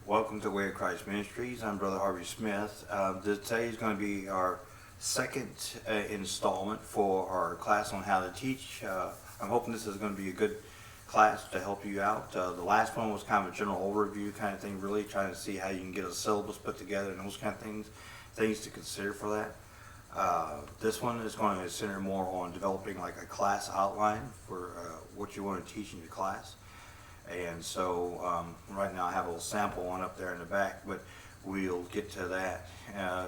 Welcome to Way of Christ Ministries. I'm Brother Harvey Smith. Today is going to be our second installment for our class on how to teach. I'm hoping this is going to be a good class to help you out. The last one was kind of a general overview kind of thing, really trying to see how you can get a syllabus put together and those kind of things to consider for that. This one is going to center more on developing like a class outline for what you want to teach in your class. And so right now I have a little sample one up there in the back, but we'll get to that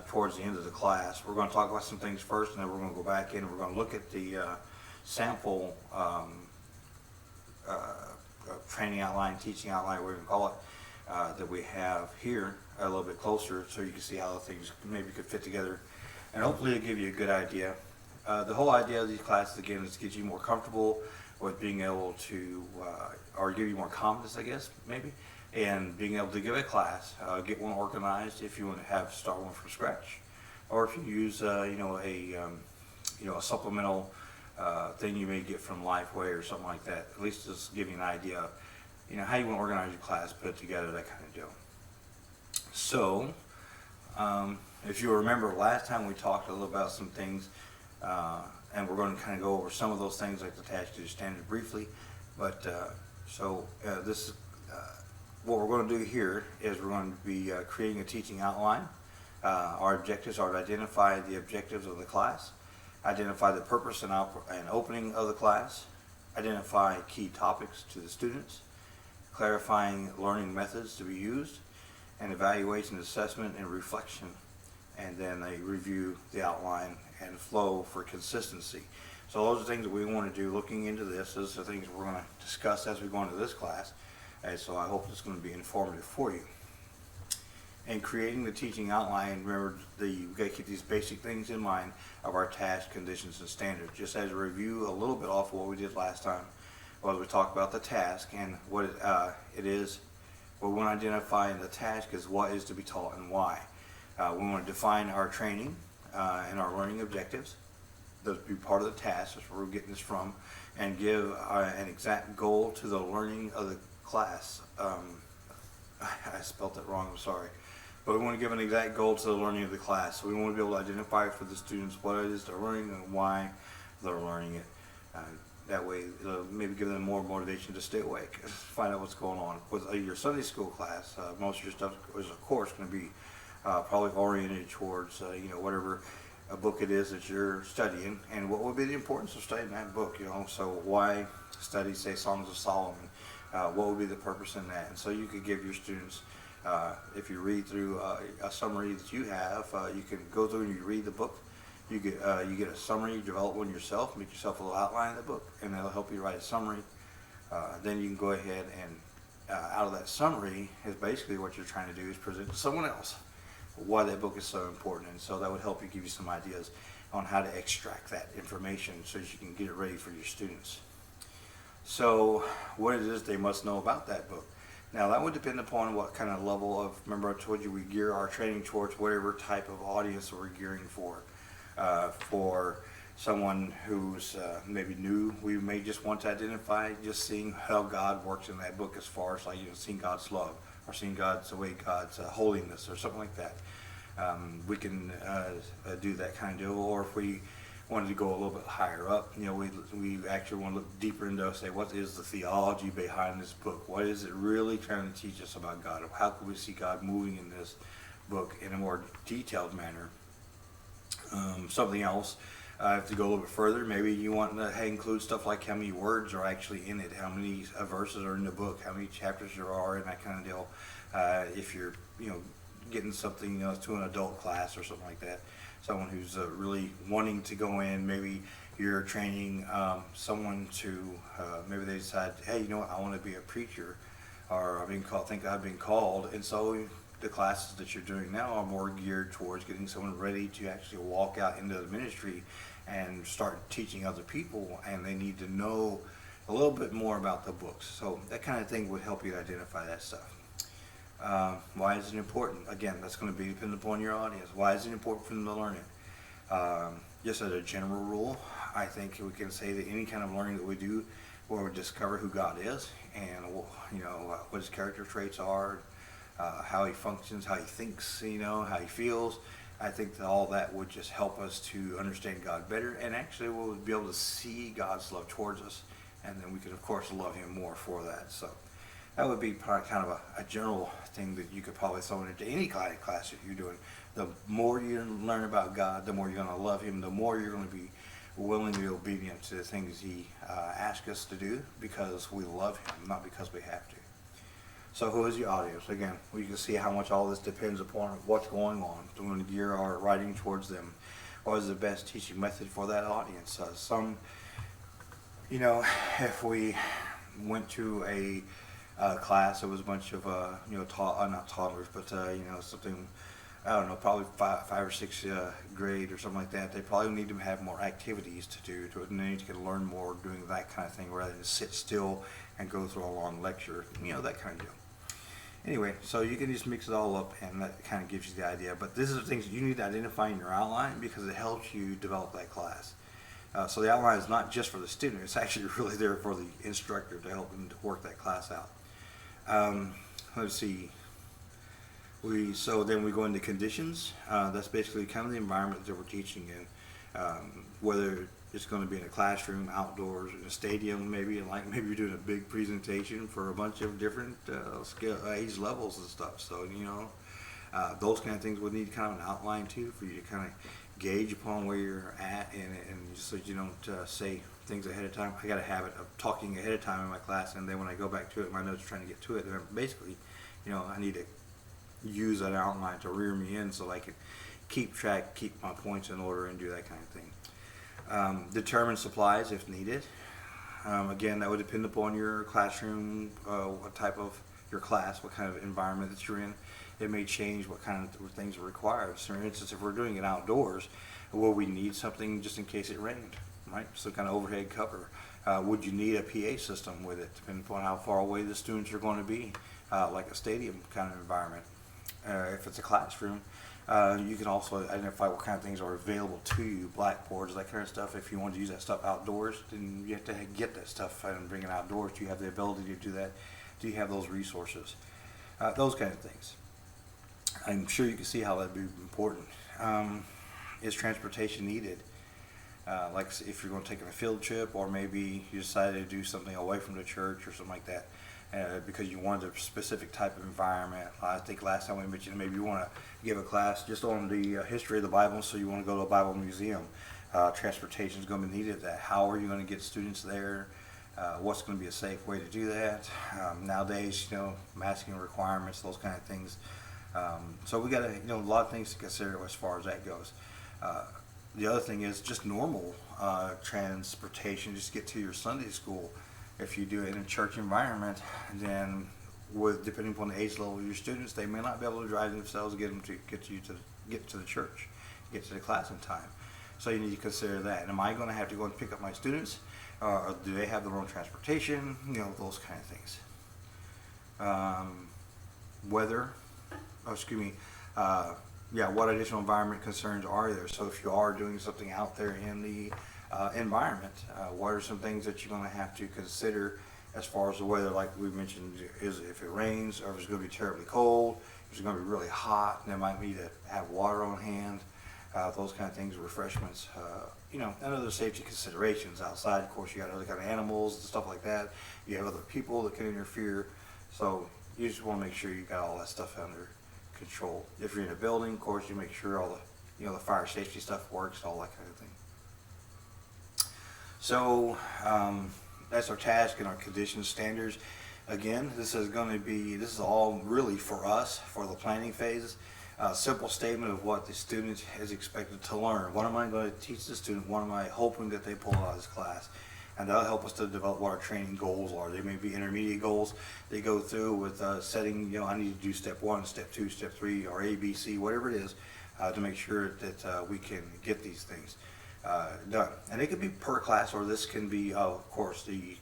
towards the end of the class. We're going to talk about some things first, and then we're going to go back in and we're going to look at the sample training outline, teaching outline, whatever you call it, that we have here a little bit closer, so you can see how the things maybe could fit together, and hopefully it'll give you a good idea. The whole idea of these classes, again, is to get you more comfortable with being able to, or give you more confidence, I guess, maybe, and being able to give a class, get one organized if you want to start one from scratch, or if you use, a supplemental thing you may get from Lifeway or something like that. At least just give you an idea, how you want to organize your class, put it together, that kind of deal. So, if you remember, last time we talked a little about some things. And we're going to kind of go over some of those things like the task to standard briefly, but this is what we're going to do here is we're going to be creating a teaching outline. Our objectives are to identify the objectives of the class, identify the purpose and opening of the class, identify key topics to the students, clarifying learning methods to be used, and evaluation, assessment, and reflection. And then they review the outline and flow for consistency. So those are things that we want to do looking into this. Those are things we're going to discuss as we go into this class. And so I hope it's going to be informative for you. In creating the teaching outline, remember you've got to keep these basic things in mind of our task, conditions, and standards. Just as a review a little bit off of what we did last time, was we talked about the task and what it is. What we want to identify in the task is what is to be taught and why. We want to define our training and our learning objectives. Those be part of the task. That's where we're getting this from, and give an exact goal to the learning of the class. I spelled that wrong. I'm sorry, but we want to give an exact goal to the learning of the class. So we want to be able to identify for the students what it is they're learning and why they're learning it. That way, it'll maybe give them more motivation to stay awake, find out what's going on. With your Sunday school class, most of your stuff is, of course, going to be probably oriented towards whatever a book it is that you're studying, and what would be the importance of studying that book. So why study, say, Songs of Solomon? What would be the purpose in that? And so you could give your students, if you read through a summary that you have, you can go through and you read the book. You get a summary, you develop one yourself, make yourself a little outline of the book, and that'll help you write a summary. Then you can go ahead and out of that summary is basically what you're trying to do is present to someone else why that book is so important, and so that would help you, give you some ideas on how to extract that information so that you can get it ready for your students. So what it is they must know about that book. Now that would depend upon what kind of level of, remember I told you we gear our training towards whatever type of audience we're gearing for. For someone who's maybe new, we may just want to identify just seeing how God works in that book, as far as seeing God's love, or seeing God's holiness, or something like that. We can do that kind of deal. Or if we wanted to go a little bit higher up, we actually want to look deeper into, say, what is the theology behind this book? What is it really trying to teach us about God? How can we see God moving in this book in a more detailed manner? Something else, if you go a little bit further, maybe you want to include stuff like how many words are actually in it, how many verses are in the book, how many chapters there are, and that kind of deal. If you're, getting something to an adult class or something like that, someone who's really wanting to go in, maybe you're training someone to, maybe they decide, hey, I want to be a preacher, or think I've been called, and so the classes that you're doing now are more geared towards getting someone ready to actually walk out into the ministry and start teaching other people, and they need to know a little bit more about the books. So that kind of thing would help you identify that stuff. Why is it important? Again, that's going to be dependent upon your audience. Why is it important for them to learn it? Just as a general rule, I think we can say that any kind of learning that we do where we discover who God is and what his character traits are, how he functions, how he thinks, how he feels. I think that all that would just help us to understand God better, and actually we'll be able to see God's love towards us, and then we can of course love him more for that. So that would be probably kind of a general thing that you could probably throw into any kind of class that you're doing. The more you learn about God, the more you're going to love him, the more you're going to be willingly obedient to the things he asks us to do, because we love him, not because we have to. So who is the audience? Again, we can see how much all this depends upon what's going on. Do we want to gear our writing towards them? What is the best teaching method for that audience? If we went to a class, it was a bunch of, not toddlers, but, something, I don't know, probably five or six grade or something like that. They probably need to have more activities to do, and they need to learn more doing that kind of thing rather than sit still and go through a long lecture, that kind of deal. Anyway, so you can just mix it all up, and that kind of gives you the idea. But this is the things you need to identify in your outline, because it helps you develop that class. So the outline is not just for the student, it's actually really there for the instructor to help them to work that class out. Let's see. So then we go into conditions. That's basically kind of the environment that we're teaching in. Whether it's going to be in a classroom, outdoors, in a stadium, maybe you're doing a big presentation for a bunch of different age levels and stuff. So those kind of things would need kind of an outline too, for you to kind of gauge upon where you're at, and just so you don't say things ahead of time. I got a habit of talking ahead of time in my class, and then when I go back to it, my notes trying to get to it, and basically, I need to use that outline to rear me in so I can keep track, keep my points in order, and do that kind of thing. Determine supplies if needed. Again, that would depend upon your classroom, what type of your class, what kind of environment that you're in. It may change what kind of things are required. So for instance, if we're doing it outdoors, will we need something just in case it rained, right? Some kind of overhead cover. Would you need a PA system with it, depending upon how far away the students are going to be, like a stadium kind of environment. If it's a classroom, you can also identify what kind of things are available to you, blackboards, that kind of stuff. If you want to use that stuff outdoors, then you have to get that stuff and bring it outdoors. Do you have the ability to do that? Do you have those resources? Those kind of things. I'm sure you can see how that'd be important. Is transportation needed? Like if you're going to take a field trip, or maybe you decided to do something away from the church or something like that, because you wanted a specific type of environment. I think last time we mentioned maybe you want to give a class just on the history of the Bible, so you want to go to a Bible museum. Transportation is going to be needed. How are you going to get students there? What's going to be a safe way to do that? Nowadays, masking requirements, those kind of things. So we got a lot of things to consider as far as that goes. The other thing is just normal transportation, just to get to your Sunday school. If you do it in a church environment, then depending upon the age level of your students, they may not be able to drive themselves to get to the church, get to the class in time. So you need to consider that. Am I going to have to go and pick up my students, or do they have their own transportation? Those kind of things. What additional environment concerns are there? So if you are doing something out there in the environment, what are some things that you're going to have to consider as far as the weather? Like we mentioned, is if it rains, or if it's going to be terribly cold, if it's going to be really hot, and they might need to have water on hand, those kind of things, refreshments, and other safety considerations. Outside, of course, you got other kind of animals and stuff like that. You have other people that can interfere, so you just want to make sure you got all that stuff under control. If you're in a building, of course, you make sure all the the fire safety stuff works, all that kind of thing. So that's our task and our condition standards. Again, this is all really for us, for the planning phase. A simple statement of what the student is expected to learn. What am I going to teach the student? What am I hoping that they pull out of this class? And that'll help us to develop what our training goals are. They may be intermediate goals they go through with setting, I need to do step 1, step 2, step 3, or A, B, C, whatever it is, to make sure that we can get these things done. And it could be per class, or this can be, of course, the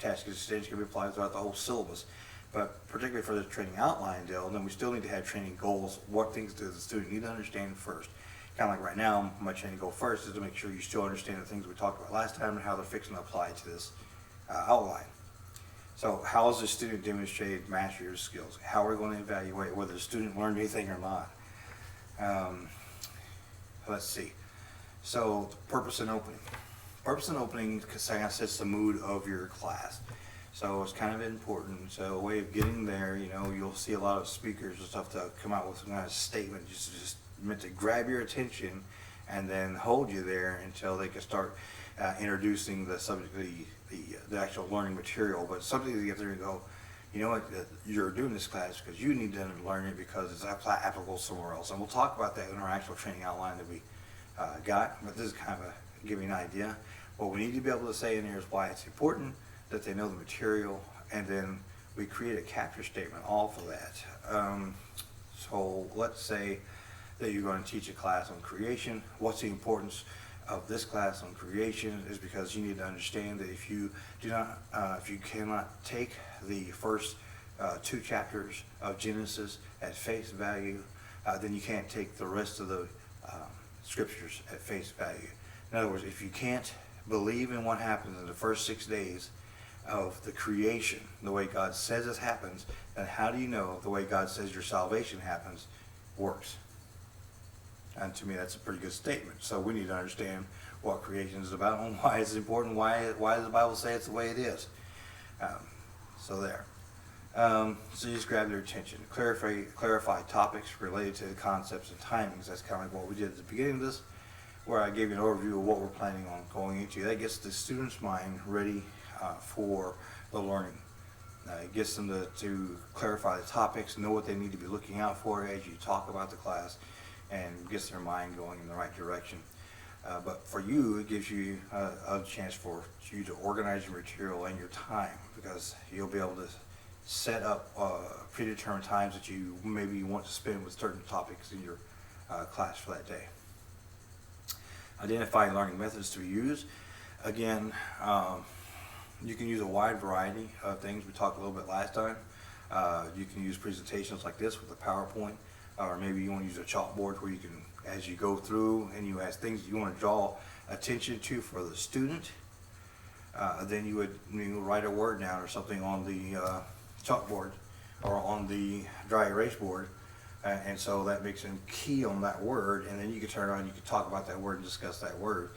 task extension can be applied throughout the whole syllabus. But particularly for the training outline deal, then we still need to have training goals. What things does the student need to understand first? Kind of like right now, my training goal first is to make sure you still understand the things we talked about last time and how they're fixing to apply to this outline. So how has the student demonstrated mastery of skills? How are we going to evaluate whether the student learned anything or not? Let's see. So purpose and opening. Purpose and opening kind of sets the mood of your class. So it's kind of important. So a way of getting there, you know, you'll see a lot of speakers and stuff to come out with some kind of statement just meant to grab your attention and then hold you there until they can start introducing the subject, the actual learning material. But something to get there and go, you know what, you're doing this class because you need to learn it because it's applicable somewhere else. And we'll talk about that in our actual training outline that we got, but this is kind of a give you an idea. What we need to be able to say in here is why it's important that they know the material, and then we create a capture statement off of that. So let's say that you're going to teach a class on creation. What's the importance of this class on creation is because you need to understand that if you cannot take the first 2 chapters of Genesis at face value, then you can't take the rest of the scriptures at face value. In other words, if you can't believe in what happens in the first 6 days of the creation, the way God says it happens, then how do you know the way God says your salvation happens works? And to me, that's a pretty good statement. So we need to understand what creation is about and why it's important, why does the Bible say it's the way it is. So there. So you just grab their attention. Clarify topics related to the concepts and timings. That's kind of like what we did at the beginning of this, where I gave you an overview of what we're planning on going into. That gets the student's mind ready for the learning. It gets them to clarify the topics, know what they need to be looking out for as you talk about the class, and gets their mind going in the right direction. But for you, it gives you a chance for you to organize your material and your time, because you'll be able to set up predetermined times that you maybe want to spend with certain topics in your class for that day. Identify learning methods to use. Again, you can use a wide variety of things. We talked a little bit last time. You can use presentations like this with a PowerPoint, or maybe you want to use a chalkboard where you can, as you go through and you ask things you want to draw attention to for the student, then you would write a word down or something on the chalkboard or on the dry erase board, and so that makes them key on that word, and then you can turn around and you can talk about that word and discuss that word.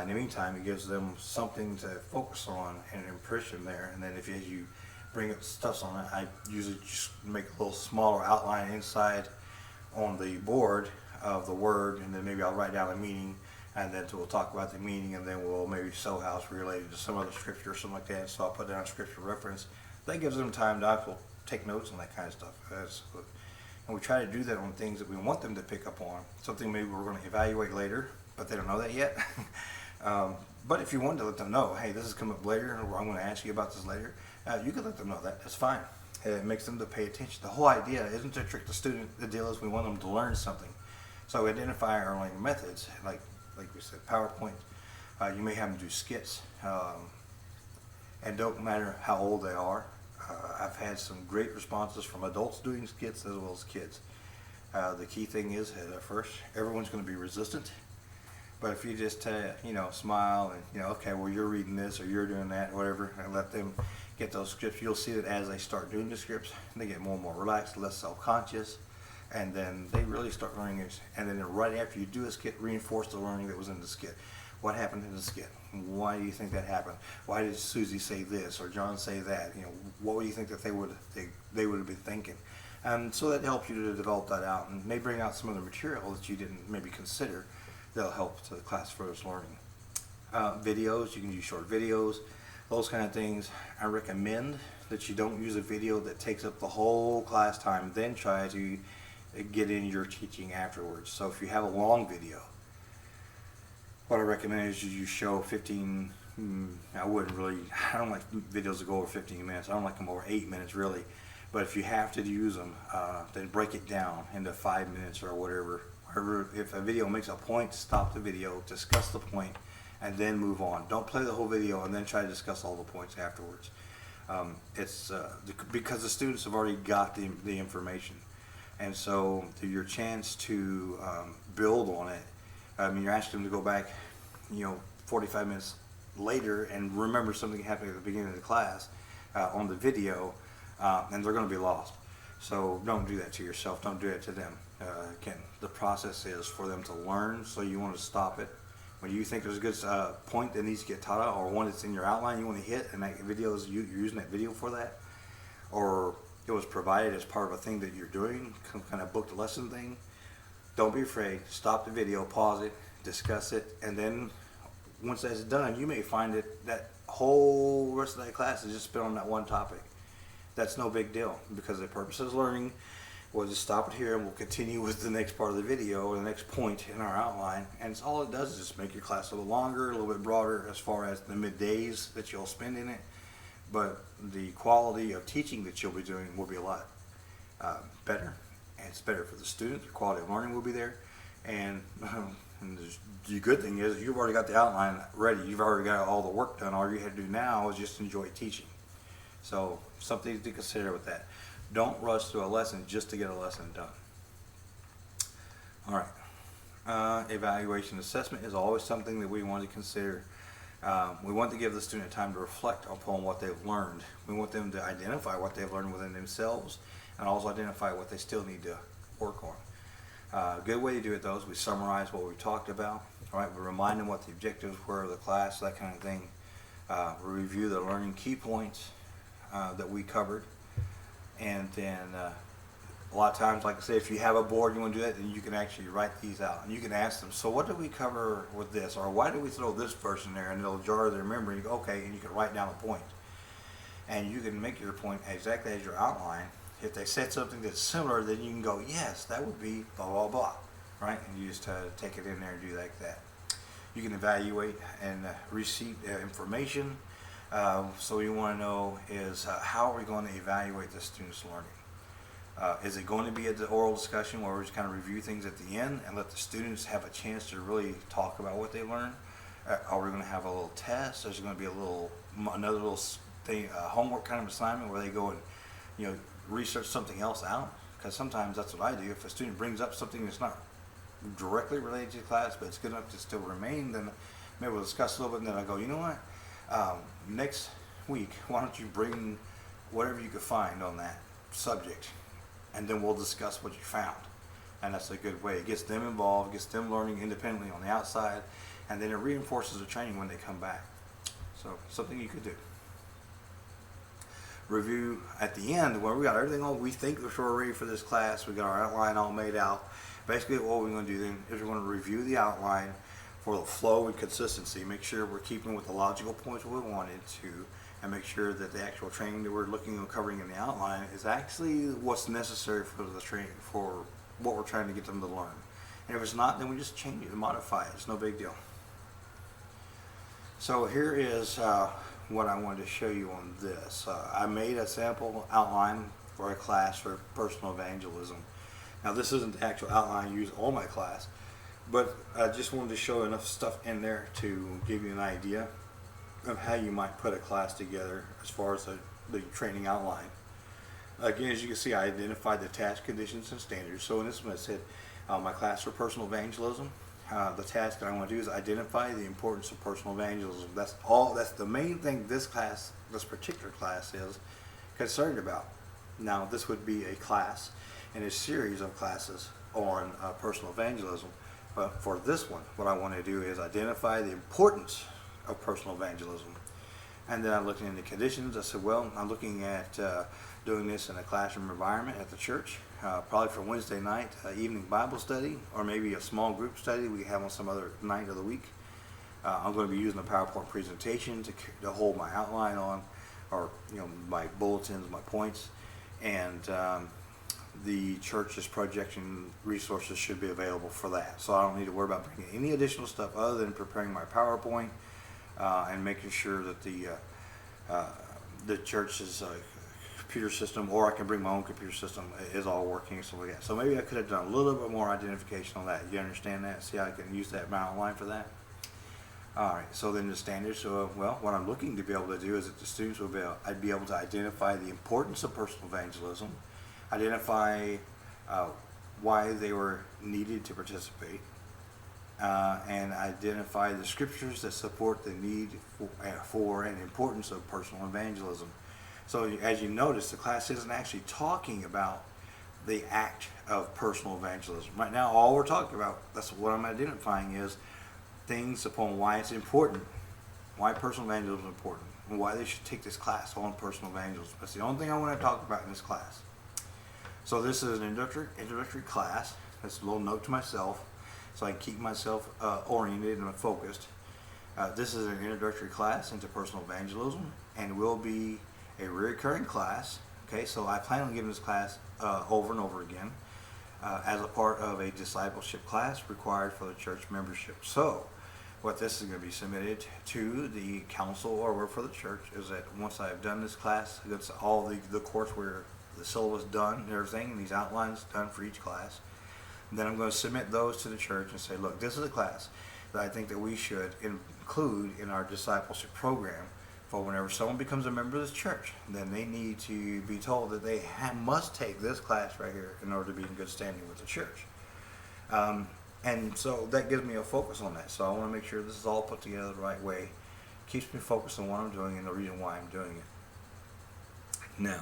In the meantime, it gives them something to focus on and an impression there, and then as you bring up stuff on it, I usually just make a little smaller outline inside on the board of the word, and then maybe I'll write down a meaning, and then we'll talk about the meaning, and then we'll maybe show how it's related to some other scripture or something like that. So I'll put down a scripture reference. That gives them time to actually take notes on that kind of stuff. And we try to do that on things that we want them to pick up on, something maybe we're going to evaluate later, but they don't know that yet. But if you want to let them know, hey, this is coming up later, or I'm going to ask you about this later, you can let them know that. That's fine. It makes them to pay attention. The whole idea isn't to trick the student. The deal is we want them to learn something. So identify our learning methods, like we said, PowerPoint. You may have them do skits, and don't matter how old they are. I've had some great responses from adults doing skits as well as kids. The key thing is, at first, everyone's going to be resistant. But if you just smile and okay, well, you're reading this or you're doing that, whatever, and let them get those scripts, you'll see that as they start doing the scripts, they get more and more relaxed, less self-conscious, and then they really start learning it. And then right after you do a skit, reinforce the learning that was in the skit. What happened in the skit? Why do you think that happened? Why did Susie say this or John say that? What do you think that they would have been thinking? And so that helps you to develop that out, and may bring out some other material that you didn't maybe consider that'll help to the class furthest learning. Videos, you can use short videos, those kind of things. I recommend that you don't use a video that takes up the whole class time, then try to get in your teaching afterwards. So if you have a long video, what I recommend is you show 15, I don't like videos that go over 15 minutes. I don't like them over 8 minutes really. But if you have to use them, then break it down into 5 minutes or whatever. If a video makes a point, stop the video, discuss the point, and then move on. Don't play the whole video and then try to discuss all the points afterwards. It's because the students have already got the information, and so your chance to build on it. You're asking them to go back, 45 minutes later and remember something happened at the beginning of the class. on the video, and they're going to be lost. So don't do that to yourself. Don't do it to them. Again, the process is for them to learn, so you want to stop it. When you think there's a good point that needs to get taught out, or one that's in your outline you want to hit, and that video is you're using that video for that, or it was provided as part of a thing that you're doing, some kind of booked lesson thing, don't be afraid. Stop the video, pause it, discuss it, and then once that's done, you may find that that whole rest of that class is just spent on that one topic. That's no big deal, because the purpose of learning was to stop it here, and we'll continue with the next part of the video or the next point in our outline. And it's all it does is just make your class a little longer, a little bit broader as far as the middays that you'll spend in it. But the quality of teaching that you'll be doing will be a lot better, and it's better for the student. The quality of learning will be there, and the good thing is you've already got the outline ready. You've already got all the work done. All you have to do now is just enjoy teaching. So something to consider with that. Don't rush through a lesson just to get a lesson done. All right. Evaluation assessment is always something that we want to consider. We want to give the student time to reflect upon what they've learned. We want them to identify what they've learned within themselves, and also identify what they still need to work on. A good way to do it, though, is we summarize what we talked about. All right, we remind them what the objectives were of the class, that kind of thing. We review the learning key points that we covered, and then a lot of times, like I say, if you have a board you want to do that, then you can actually write these out, and you can ask them, so what did we cover with this, or why did we throw this verse in there, and it'll jar their memory. You go, okay, and you can write down a point, and you can make your point exactly as your outline. If they said something that's similar, then you can go, yes, that would be blah blah blah, right? And you just take it in there and do like that. You can evaluate and receive information. So what you want to know is how are we going to evaluate the student's learning? Is it going to be the oral discussion where we just kind of review things at the end and let the students have a chance to really talk about what they learned? Are we going to have a little test? Is there going to be another little thing, homework kind of assignment where they go and research something else out? Because sometimes that's what I do. If a student brings up something that's not directly related to the class, but it's good enough to still remain, then maybe we'll discuss a little bit, and then I go, you know what? Next week, why don't you bring whatever you could find on that subject, and then we'll discuss what you found. And that's a good way. It gets them involved, gets them learning independently on the outside, and then it reinforces the training when they come back. So something you could do. Review at the end where we got everything on. We think we're ready for this class. We got our outline all made out. Basically what we're going to do then is we're going to review the outline for the flow and consistency. Make sure we're keeping with the logical points we wanted to, and make sure that the actual training that we're looking at covering in the outline is actually what's necessary for the training, for what we're trying to get them to learn. And if it's not, then we just change it and modify it. It's no big deal. So here is what I wanted to show you on this. I made a sample outline for a class for personal evangelism. Now this isn't the actual outline I use on my class, but I just wanted to show enough stuff in there to give you an idea of how you might put a class together as far as the training outline. Again, as you can see, I identified the task, conditions, and standards. So in this one it said my class for personal evangelism. The task that I want to do is identify the importance of personal evangelism. That's all. That's the main thing this particular class is concerned about. Now, this would be a class in a series of classes on personal evangelism. But for this one, what I want to do is identify the importance of personal evangelism. And then I'm looking into conditions. I said, well, I'm looking at doing this in a classroom environment at the church, probably for Wednesday night evening Bible study, or maybe a small group study we have on some other night of the week. I'm going to be using a PowerPoint presentation to hold my outline on, or my bulletins, my points, and the church's projection resources should be available for that. So I don't need to worry about bringing any additional stuff other than preparing my PowerPoint and making sure that the church's computer system, or I can bring my own computer system, is all working. So maybe I could have done a little bit more identification on that. You understand that? See how I can use that in my outline for that? Alright, so then the standards, well, what I'm looking to be able to do is that the students I'd be able to identify the importance of personal evangelism, identify why they were needed to participate, and identify the scriptures that support the need for and importance of personal evangelism. So as you notice, the class isn't actually talking about the act of personal evangelism. Right now, all we're talking about, that's what I'm identifying, is things upon why it's important, why personal evangelism is important, and why they should take this class on personal evangelism. That's the only thing I want to talk about in this class. So this is an introductory class. That's a little note to myself, so I can keep myself oriented and focused. This is an introductory class into personal evangelism, and will be a recurring class. Okay, so I plan on giving this class over and over again as a part of a discipleship class required for the church membership. So what this is going to be submitted to the council or work for the church is that once I've done this class, that's all the courseware, the syllabus done and everything, and these outlines done for each class, then I'm going to submit those to the church and say, look, this is a class that I think that we should include in our discipleship program for whenever someone becomes a member of this church. Then they need to be told that they must take this class right here in order to be in good standing with the church. And so that gives me a focus on that. So I want to make sure this is all put together the right way. Keeps me focused on what I'm doing and the reason why I'm doing it. Now,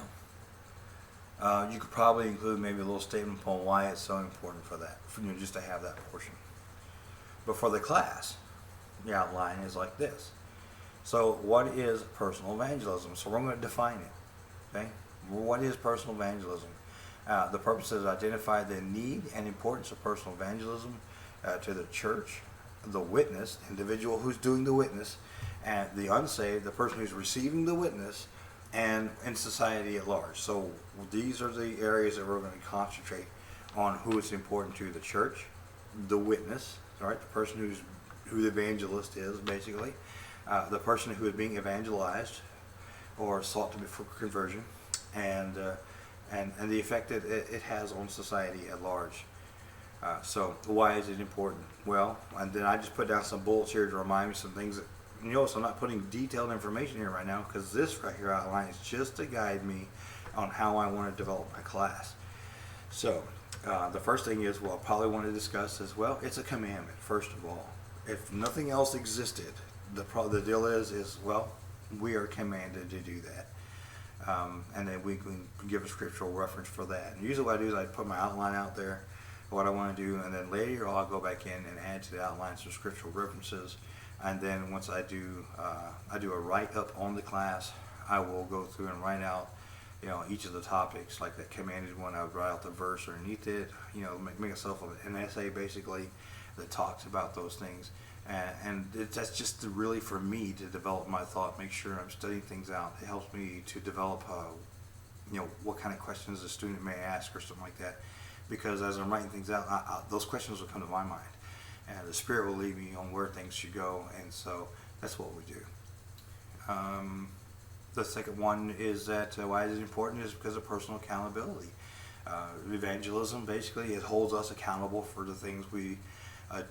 you could probably include maybe a little statement upon why it's so important for that, just to have that portion. But for the class, the outline is like this. So what is personal evangelism? So we're going to define it. Okay? What is personal evangelism? The purpose is to identify the need and importance of personal evangelism to the church, the witness, the individual who's doing the witness, and the unsaved, the person who's receiving the witness, and in society at large. So these are the areas that we're going to concentrate on: who is important to the church, the witness, all right, the person who the evangelist is, basically, the person who is being evangelized or sought to be for conversion, and the effect that it has on society at large. So why is it important? Well, and then I just put down some bullets here to remind me some things that, so I'm not putting detailed information here right now, because this right here outline is just to guide me on how I want to develop my class. So the first thing is, well, I probably want to discuss is, well, it's a commandment, first of all. If nothing else existed, the deal is, well, we are commanded to do that. And then we can give a scriptural reference for that. And usually what I do is I put my outline out there, what I want to do, and then later I'll go back in and add to the outline some scriptural references. And then once I do a write-up on the class, I will go through and write out, each of the topics. Like that commanded one, I would write out the verse underneath it, make myself an essay basically that talks about those things. And that's just really for me to develop my thought, make sure I'm studying things out. It helps me to develop, what kind of questions a student may ask or something like that. Because as I'm writing things out, those questions will come to my mind. And the Spirit will lead me on where things should go. And so that's what we do. The second one is that why is it important is because of personal accountability. Evangelism, basically, it holds us accountable for the things we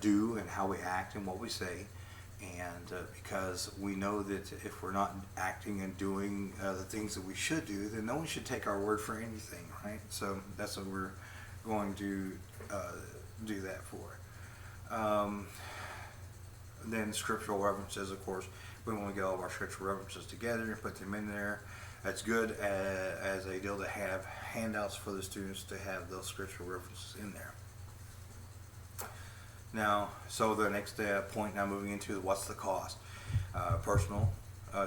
do and how we act and what we say, and because we know that if we're not acting and doing the things that we should do, then no one should take our word for anything, right? So that's what we're going to do that for. Then scriptural references, of course, we want to get all of our scriptural references together and put them in there. That's good as a deal to have handouts for the students to have those scriptural references in there. Now, so the next point now moving into what's the cost. Personal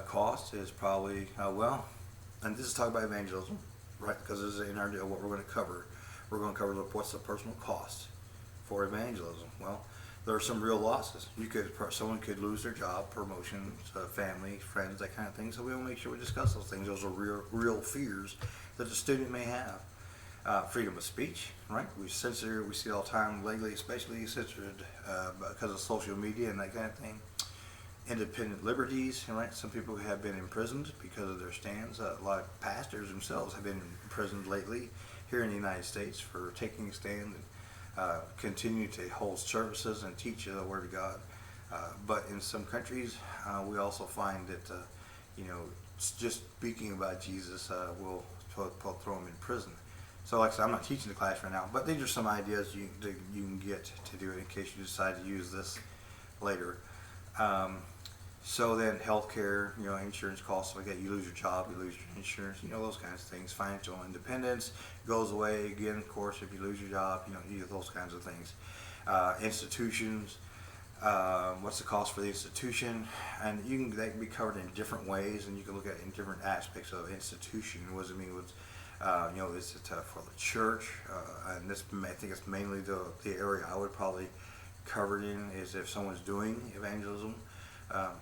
cost is probably, and this is talking about evangelism, right? Because this is in our deal what we're going to cover. We're going to cover what's the personal cost for evangelism. Well, there are some real losses. Someone could lose their job, promotion, family, friends, that kind of thing. So we want to make sure we discuss those things. Those are real fears that the student may have. Freedom of speech, right? We see it all the time lately, especially censored because of social media and that kind of thing. Independent liberties, right? Some people have been imprisoned because of their stands. A lot of pastors themselves have been imprisoned lately here in the United States for taking a stand and continue to hold services and teach the Word of God. But in some countries, we also find that, just speaking about Jesus will throw them in prison. So like I said, I'm not teaching the class right now, but these are some ideas you can get to do it in case you decide to use this later. So then healthcare, insurance costs like that. You lose your job, you lose your insurance, those kinds of things. Financial independence goes away again, of course, if you lose your job, those kinds of things. Institutions, what's the cost for the institution? And that can be covered in different ways, and you can look at it in different aspects of institution. What does it mean? Is it for the church? And this, I think it's mainly the area I would probably cover it in, is if someone's doing evangelism.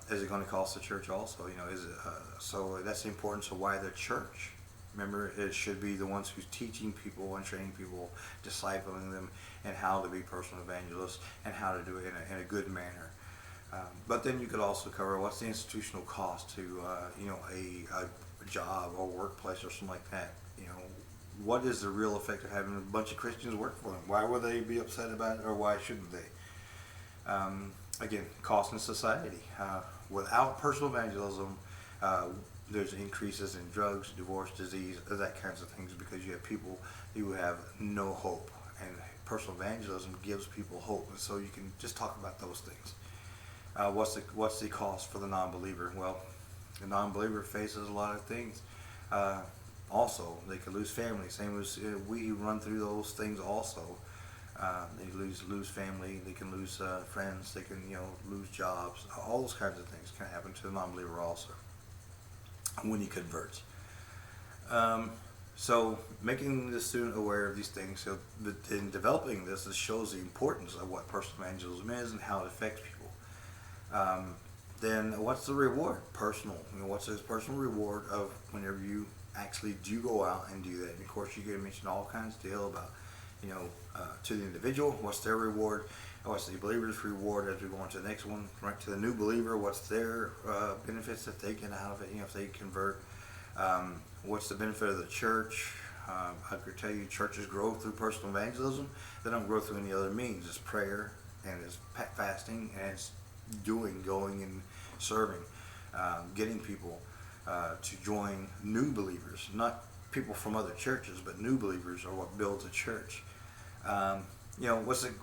Is it going to cost the church also? Is it, so that's the importance of why the church. Remember, it should be the ones who's teaching people and training people, discipling them, and how to be personal evangelists and how to do it in a good manner. But then you could also cover what's the institutional cost to a job or workplace or something like that. What is the real effect of having a bunch of Christians work for them? Why would they be upset about it, or why shouldn't they? Again, cost in society. Without personal evangelism, there's increases in drugs, divorce, disease, that kinds of things, because you have people who have no hope, and personal evangelism gives people hope. And so you can just talk about those things. What's the cost for the non-believer? Well, the non-believer faces a lot of things. Also, they could lose family. Same as we run through those things also. They lose family, they can lose friends, they can lose jobs. All those kinds of things can happen to the non-believer also when he converts. So making the student aware of these things, so in developing this, it shows the importance of what personal evangelism is and how it affects people. Then what's the reward? Personal. What's the personal reward of whenever you actually do go out and do that? And of course, you get to mention all kinds of deal about to the individual, what's their reward, what's the believer's reward as we go on to the next one, right to the new believer, what's their benefits that they get out of it, if they convert, what's the benefit of the church. I could tell you churches grow through personal evangelism. They don't grow through any other means. It's prayer, and it's fasting, and it's going and serving, getting people to join new believers, not people from other churches, but new believers are what builds a church.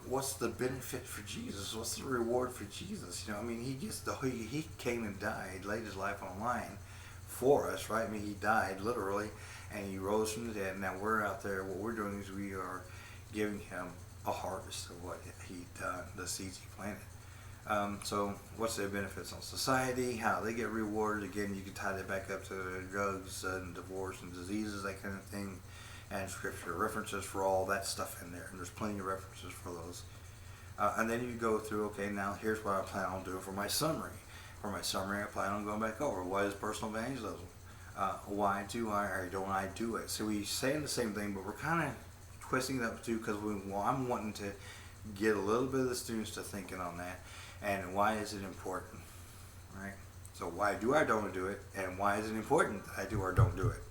What's the benefit for Jesus? What's the reward for Jesus? He came and died, laid his life on the line for us, right? He died literally, and he rose from the dead. Now we're out there. What we're doing is we are giving him a harvest of what he done, the seeds he planted. So what's their benefits on society, how they get rewarded? Again, you can tie that back up to drugs and divorce and diseases, that kind of thing, and scripture references for all that stuff in there, and there's plenty of references for those. And then you go through, okay, now here's what I plan on doing for my summary. For my summary, I plan on going back over what is personal evangelism. Why do I or don't I do it? So we saying the same thing, but we're kind of twisting it up too, because I'm wanting to get a little bit of the students to thinking on that. And why is it important, right? So why do I don't do it, and why is it important that I do or don't do it?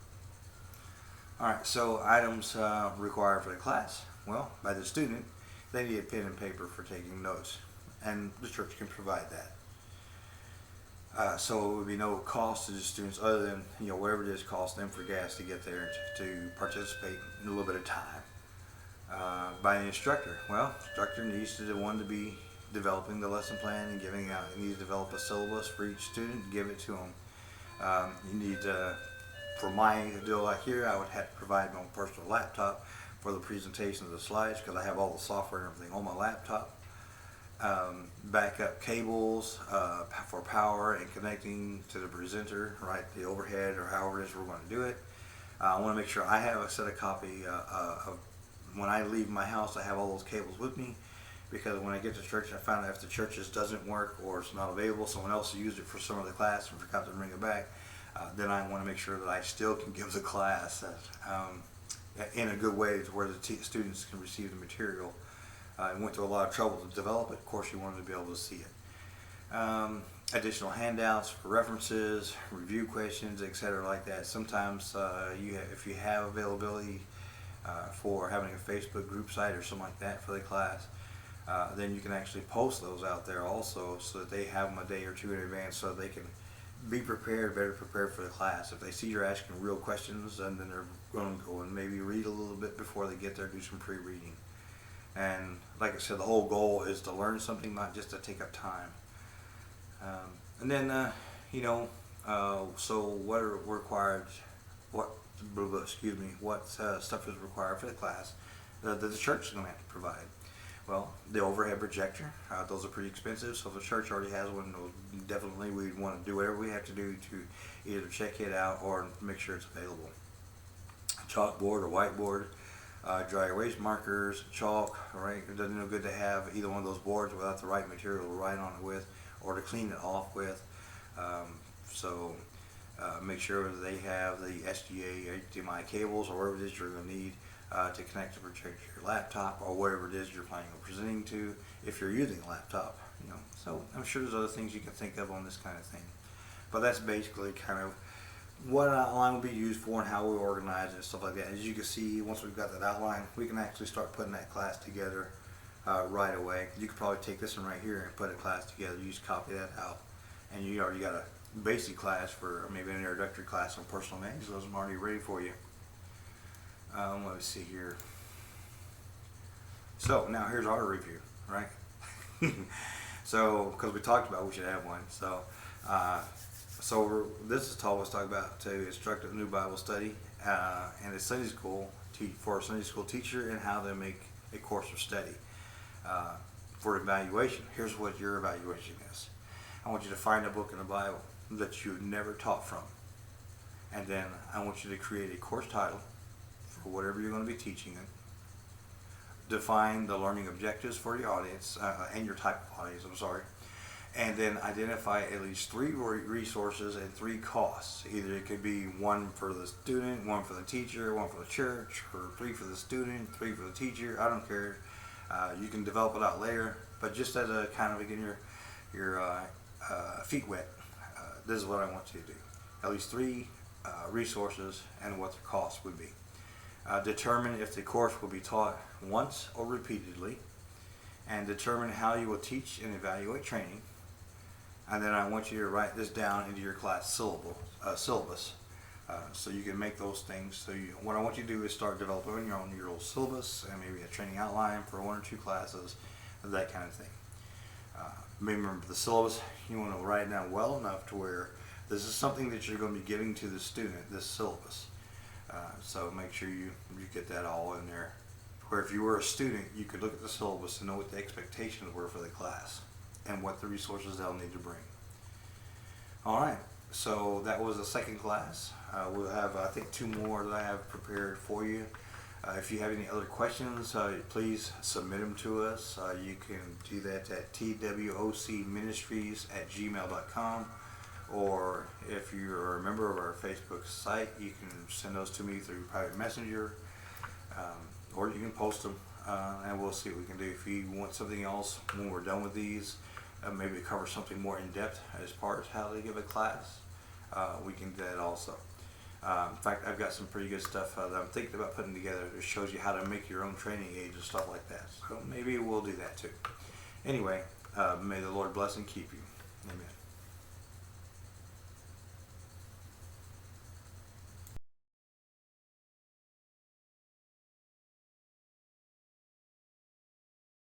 All right, so items required for the class. Well, by the student, they need a pen and paper for taking notes, and the church can provide that. So it would be no cost to the students other than whatever it is cost them for gas to get there to participate in a little bit of time. By the instructor, well, instructor needs to be the one to be developing the lesson plan and giving out. You need to develop a syllabus for each student and give it to them. You need for my deal out here, I would have to provide my own personal laptop for the presentation of the slides, because I have all the software and everything on my laptop. Backup cables for power and connecting to the presenter, right, the overhead or however it is we're going to do it. I want to make sure I have a set of copy of when I leave my house. I have all those cables with me, because when I get to church, I found out if the churches doesn't work or it's not available, someone else used it for some of the class and forgot to bring it back, then I want to make sure that I still can give the class in a good way to where the students can receive the material. I went through a lot of trouble to develop it. Of course, you wanted to be able to see it. Additional handouts for references, review questions, etc. like that. Sometimes if you have availability for having a Facebook group site or something like that for the class, then you can actually post those out there also, so that they have them a day or two in advance, so they can be prepared, better prepared for the class. If they see you're asking real questions, and then they're going to go and maybe read a little bit before they get there, do some pre-reading. And like I said, the whole goal is to learn something, not just to take up time. And then, so what are required, what, excuse me, what stuff is required for the class that the church is going to have to provide? Well, the overhead projector, those are pretty expensive, so if the church already has one, definitely we'd want to do whatever we have to do to either check it out or make sure it's available. Chalkboard or whiteboard, dry erase markers, chalk, right? It doesn't no good to have either one of those boards without the right material to write on it with or to clean it off with. Make sure that they have the SDA, HDMI cables or whatever it is you're going to need to connect to project your laptop or whatever it is you're planning on presenting to if you're using a laptop. So I'm sure there's other things you can think of on this kind of thing. But that's basically kind of what an outline will be used for and how we organize it and stuff like that. As you can see, once we've got that outline, we can actually start putting that class together right away. You could probably take this one right here and put a class together. You just copy that out, and you already got a basic class for maybe an introductory class on personal evangelism already ready for you. Let me see here. So now here's our review, right? So because we talked about we should have one. So this is Tal was talking about to instruct a new Bible study and a Sunday school for a Sunday school teacher and how to make a course of study for evaluation. Here's what your evaluation is. I want you to find a book in the Bible that you've never taught from, and then I want you to create a course title for whatever you're going to be teaching it. Define the learning objectives for your audience and your type of audience, and then identify at least 3 resources and 3 costs. Either it could be 1 for the student, 1 for the teacher, 1 for the church, or 3 for the student, 3 for the teacher. I don't care. You can develop it out later, but just as a kind of getting your feet wet, this is what I want you to do. At least 3 resources and what the cost would be. Determine if the course will be taught once or repeatedly, and determine how you will teach and evaluate training. And then I want you to write this down into your class syllabus, so you can make those things. So what I want you to do is start developing your own little syllabus and maybe a training outline for 1 or 2 classes, that kind of thing. Remember the syllabus, you want to write it down well enough to where this is something that you're going to be giving to the student, this syllabus. So make sure you get that all in there, where if you were a student, you could look at the syllabus and know what the expectations were for the class and what the resources they'll need to bring. All right, so that was the second class. We'll have, I think, 2 more that I have prepared for you. If you have any other questions, please submit them to us. You can do that at twocministries@gmail.com. Or if you're a member of our Facebook site, you can send those to me through private messenger, or you can post them, and we'll see what we can do. If you want something else when we're done with these, maybe cover something more in depth as far as how to give a class, we can do that also. In fact, I've got some pretty good stuff that I'm thinking about putting together that shows you how to make your own training aids and stuff like that. So maybe we'll do that too. Anyway, may the Lord bless and keep you. Amen.